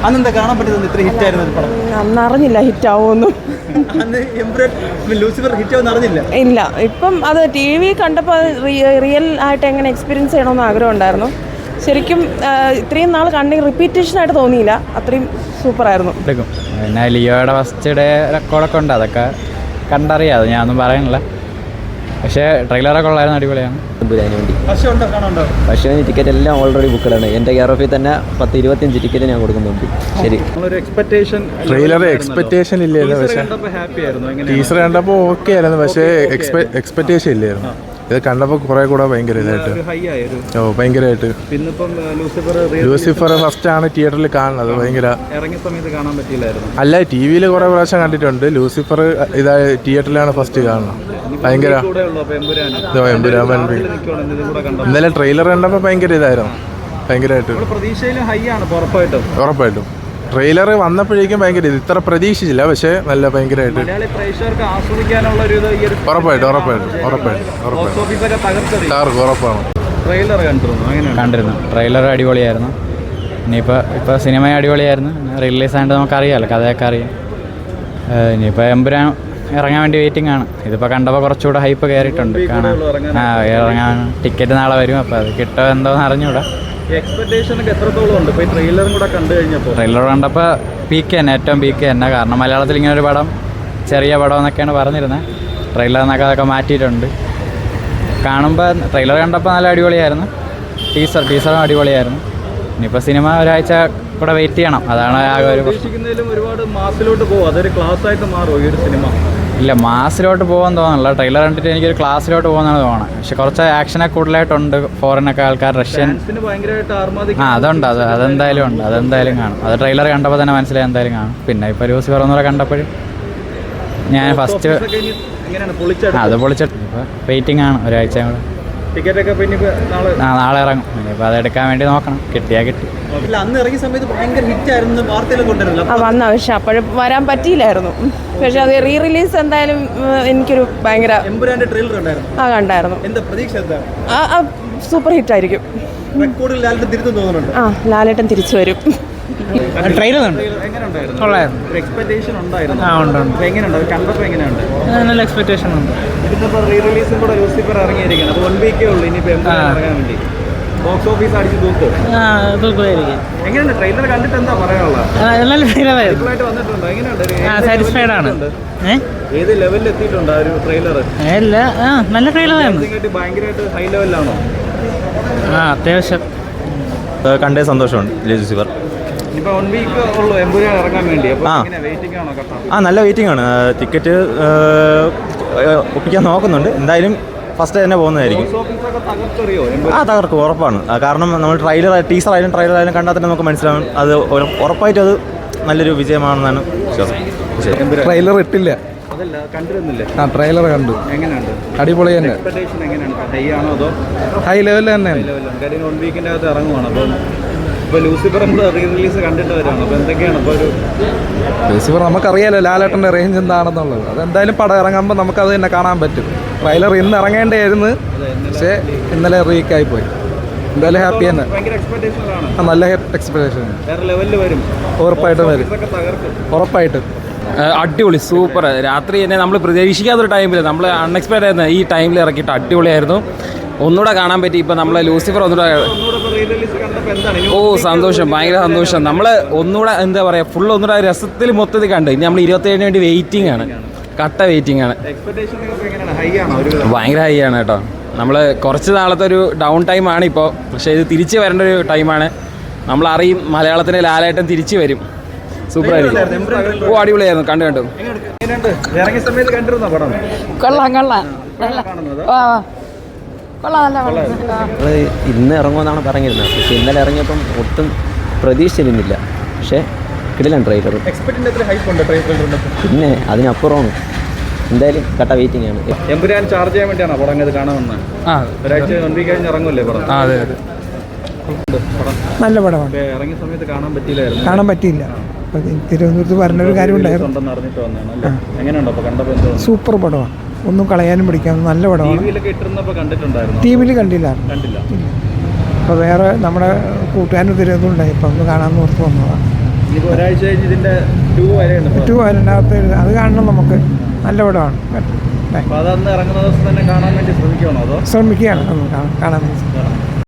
അന്നെന്താ കാണാൻ പറ്റുന്നത്? ഇത്ര ഹിറ്റ് ആയിരുന്നു പടം. അന്ന് അറിഞ്ഞില്ല ഹിറ്റ് ആവുമെന്നും. അന്ന് എമ്പുരാൻ ലൂസിഫർ ഹിറ്റ് ആവുമെന്ന് അറിഞ്ഞില്ല. ഇല്ല, ഇപ്പം അത് ടി വി കണ്ടപ്പോൾ റിയൽ ആയിട്ട് എങ്ങനെ എക്സ്പീരിയൻസ് ചെയ്യണമെന്ന് ആഗ്രഹം ഉണ്ടായിരുന്നു. ശരിക്കും ഇത്രയും നാൾ കണ്ടെങ്കിൽ റിപ്പീറ്റേഷനായിട്ട് തോന്നിയില്ല, അത്രയും സൂപ്പറായിരുന്നു. പിന്നെ ലിയോയുടെ ഫസ്റ്റ് ഡേ റെക്കോർഡൊക്കെ ഉണ്ട്, അതൊക്കെ കണ്ടറിയാം, അത് ഞാനൊന്നും പറയാനില്ല. പക്ഷേ ട്രെയിലറൊക്കെ ഉള്ളായിരുന്നു, അടിപൊളിയാണ്. പക്ഷേ ടിക്കറ്റ് എല്ലാം ഓൾറെഡി ബുക്കഡാണ്. എൻ്റെ കെയർ ഓഫിൽ തന്നെ 10-25 ടിക്കറ്റ് ഞാൻ കൊടുക്കുന്നുണ്ട്. ശരി, ട്രെയിലർ എക്സ്പെക്ടേഷൻ ഇല്ലായിരുന്നു, പക്ഷേ ടീസർ കണ്ടപ്പോൾ ഓക്കെ ആയിരുന്നു, പക്ഷേ എക്സ്പെക്ടേഷൻ ഇല്ലായിരുന്നു. ഇത് കണ്ടപ്പോൾ കുറെ കൂടെ ഭയങ്കര ഇതായിട്ട് ഭയങ്കരമായിട്ട്. ലൂസിഫർ ഫസ്റ്റ് ആണ് തിയേറ്ററിൽ കാണുന്നത്. ഭയങ്കര അല്ല, ടി വിയിൽ കുറെ പ്രാവശ്യം കണ്ടിട്ടുണ്ട്. ലൂസിഫർ ഇതാ തിയേറ്ററിലാണ് ഫസ്റ്റ് കാണുന്നത്. ഭയങ്കര ഇന്നലെ ട്രെയിലർ കണ്ടപ്പോൾ ഭയങ്കര ഇതായിരുന്നു, ഭയങ്കരമായിട്ട്. ഉറപ്പായിട്ടും ട്രെയിലർ വന്നപ്പോഴേക്കും ഭയങ്കര ഇത്ര പ്രതീക്ഷിച്ചില്ല, പക്ഷേ നല്ല ഭയങ്കരമായിട്ട് ഉറപ്പാണ്. കണ്ടിരുന്നു, ട്രെയിലർ അടിപൊളിയായിരുന്നു. ഇപ്പോൾ സിനിമ അടിപൊളിയായിരുന്നു. റിലീസ് ആയിട്ട് നമുക്കറിയാമല്ലോ, കഥയൊക്കെ അറിയാം. ഇനിയിപ്പോൾ എമ്പുരാൻ ഇറങ്ങാൻ വേണ്ടി വെയിറ്റിംഗ് ആണ്. ഇതിപ്പോൾ കണ്ടപ്പോൾ കുറച്ചുകൂടെ ഹൈപ്പ് കയറിയിട്ടുണ്ട് കാണാൻ. ഇറങ്ങാൻ ടിക്കറ്റ് നാളെ വരും, അപ്പോൾ അത് കിട്ടുമോ എന്തോന്ന് അറിഞ്ഞൂടാ. ട്രെയിലർ കണ്ടപ്പോൾ പീക്ക് തന്നെ, ഏറ്റവും പീക്ക് തന്നെ. കാരണം മലയാളത്തിൽ ഇങ്ങനെ ഒരു പടം, ചെറിയ പടം എന്നൊക്കെയാണ് പറഞ്ഞിരുന്നത്. ട്രെയിലറിനൊക്കെ അതൊക്കെ മാറ്റിയിട്ടുണ്ട്. കാണുമ്പോൾ ട്രെയിലർ കണ്ടപ്പോൾ നല്ല അടിപൊളിയായിരുന്നു. ടീസറും അടിപൊളിയായിരുന്നു. ഇനിയിപ്പോൾ സിനിമ ഒരാഴ്ച കൂടെ വെയിറ്റ് ചെയ്യണം, അതാണ് ആകെ ഒരു. ഇല്ല, മാസിലോട്ട് പോകാൻ തോന്നുന്നില്ല. ട്രെയിലർ കണ്ടിട്ട് എനിക്കൊരു ക്ലാസ്സിലോട്ട് പോകുന്നതാണ് തോന്നുന്നത്. പക്ഷെ കുറച്ച് ആക്ഷനൊക്കെ കൂടുതലായിട്ടുണ്ട്. ഫോറിനൊക്കെ ആൾക്കാർ, റഷ്യൻ അതുണ്ട്, അതെന്തായാലും ഉണ്ട്, അതെന്തായാലും കാണും. അത് ട്രെയിലർ കണ്ടപ്പോൾ തന്നെ മനസ്സിലായി, എന്തായാലും കാണും. പിന്നെ ഇപ്പോൾ ലൂസിഫർ ഒന്നുകൂടെ കണ്ടപ്പോഴും ഞാൻ ഫസ്റ്റ് അത് പൊളിച്ചിട്ട് ഇപ്പോൾ വെയിറ്റിംഗ് ആണ് ഒരാഴ്ച കൂടെ. നാളെ ഇറങ്ങും. ഇനിയിപ്പോൾ അതെടുക്കാൻ വേണ്ടി നോക്കണം, കിട്ടിയാൽ കിട്ടി. വന്ന പക്ഷെ അപ്പോഴും വരാൻ പറ്റിയില്ലായിരുന്നു. പക്ഷെ അത് റീ റിലീസ് എന്തായാലും എനിക്കൊരു ഭയങ്കര കണ്ടായിരുന്നു. സൂപ്പർ ഹിറ്റ് ആയിരിക്കും. ലാലേട്ടൻ തിരിച്ചു വരും. നല്ല എക്സ്പെക്ടേഷൻ ഉണ്ട്. ബോക്സ് ഓഫീസ് അടിച്ച് ട്രെയിലർ കണ്ടിട്ട് എന്താ സാറ്റിസ്ഫൈഡ് ആണ്. ഏത് ലെവലിൽ എത്തിയിട്ടുണ്ട് ആ ഒരു ട്രെയിലർ? നല്ല ട്രെയിലറാണ്. ഭയങ്കരമായിട്ട് ഹൈ ലെവലിലാണോ? അത്യാവശ്യം കണ്ടേ സന്തോഷമുണ്ട്. ലൂസിഫർ നല്ല വെയിറ്റിംഗ് ആണ്. ടിക്കറ്റ് ഒപ്പിക്കാൻ നോക്കുന്നുണ്ട്. എന്തായാലും ഫസ്റ്റ് തന്നെ പോകുന്നതായിരിക്കും. തകർക്കും, ഉറപ്പാണ്. കാരണം നമ്മൾ ടീസറായാലും ട്രെയിലറായാലും കണ്ടാൽ തന്നെ നമുക്ക് മനസ്സിലാവും. അത് ഉറപ്പായിട്ടും അത് നല്ലൊരു വിജയമാണെന്നാണ് വിശ്വാസം. ട്രെയിലർ ഇട്ടില്ല, ട്രെയിലർ കണ്ടു. അടിപൊളി തന്നെ, ഹൈ ലെവലിൽ തന്നെയാണ്. ലൂസിഫർ നമുക്കറിയാലോ ലാലേട്ടൻ്റെ റേഞ്ച് എന്താണെന്നുള്ളത്. അതെന്തായാലും പടം ഇറങ്ങുമ്പോൾ നമുക്കത് തന്നെ കാണാൻ പറ്റും. ട്രെയിലർ ഇന്ന് ഇറങ്ങേണ്ടായിരുന്നു, പക്ഷേ ഇന്നലെ റീക്കായി പോയി. എന്തായാലും ഹാപ്പി തന്നെ, നല്ല എക്സ്പെക്ടേഷൻ. ഉറപ്പായിട്ടും അടിപൊളി, സൂപ്പർ. രാത്രി തന്നെ നമ്മൾ പ്രതീക്ഷിക്കാത്തൊരു ടൈമിൽ, നമ്മൾ അൺഎക്സ്പെക്റ്റഡ് ആയിരുന്നു ഈ ടൈമിൽ ഇറക്കിയിട്ട് അടിപൊളിയായിരുന്നു. ഒന്നുകൂടെ കാണാൻ പറ്റി. ഇപ്പം നമ്മളെ ലൂസിഫർ ഒന്നുകൂടെ സന്തോഷം, ഭയങ്കര സന്തോഷം. നമ്മൾ ഒന്നുകൂടെ എന്താ പറയുക, ഫുൾ ഒന്നുകൂടെ രസത്തിൽ മൊത്തത്തിൽ കണ്ട്. ഇനി നമ്മൾ 27 വേണ്ടി വെയിറ്റിംഗ് ആണ്, കട്ട വെയിറ്റിംഗ് ആണ്. ഭയങ്കര ഹൈ ആണ് കേട്ടോ. നമ്മൾ കുറച്ച് നാളത്തെ ഒരു ഡൗൺ ടൈമാണ് ഇപ്പോൾ, പക്ഷേ ഇത് തിരിച്ച് വരേണ്ട ഒരു ടൈമാണ്. നമ്മളറിയും മലയാളത്തിൻ്റെ ലാലേട്ടൻ തിരിച്ച് വരും. സൂപ്പറായിരിക്കും. അടിപൊളിയായിരുന്നു. കണ്ടു ഇന്ന് ഇറങ്ങുമെന്നാണ് പറഞ്ഞിരുന്നത്. പക്ഷേ ഇന്നലെ ഇറങ്ങിയപ്പം ഒട്ടും പ്രതീക്ഷിച്ചിരുന്നില്ല. പക്ഷേ കിടിലൻ ട്രെയിലർ. പിന്നെ അതിനപ്പുറമാണ്. എന്തായാലും കട്ട വെയിറ്റിംഗ് ആണ്. എമ്പുരാൻ ചാർജ് ചെയ്യാൻ വേണ്ടിയാണോ പടം ഇത് കാണാമെന്ന്? ഒരാഴ്ച കഴിഞ്ഞ് ഇറങ്ങുമല്ലേ പടം? നല്ല പടമാണ്. ഇറങ്ങിയ സമയത്ത് കാണാൻ പറ്റിയില്ല. തിരുവനന്തപുരത്ത് പറഞ്ഞൊരു കാര്യം ഉണ്ടായിരുന്നു. സൂപ്പർ പടമാണ്, ഒന്നും കളയാനും പിടിക്കാനും നല്ല പടമാണ്. ടി വിയിൽ കണ്ടില്ല. അപ്പോൾ വേറെ നമ്മുടെ കൂട്ടുകാരൻ തിരുവനന്തപുരം ഉണ്ടായി, ഇപ്പോൾ ഒന്ന് കാണാമെന്ന് ഓർത്ത് വന്നതാണ്. ഇനിയിപ്പോൾ ഒരാഴ്ച കഴിഞ്ഞ് ഇതിന്റെ 2 വരെയുണ്ട് ഇപ്പൊ. 2 അതിനകത്ത് അത് കാണണം നമുക്ക്. നല്ല പടമാണ്. അപ്പോൾ അതന്ന് ഇറങ്ങുന്ന ദിവസം തന്നെ കാണാൻ വേണ്ടി ശ്രമിക്കണോ അതോ ശ്രമിക്കുകയാണ് കാണാൻ വേണ്ടി.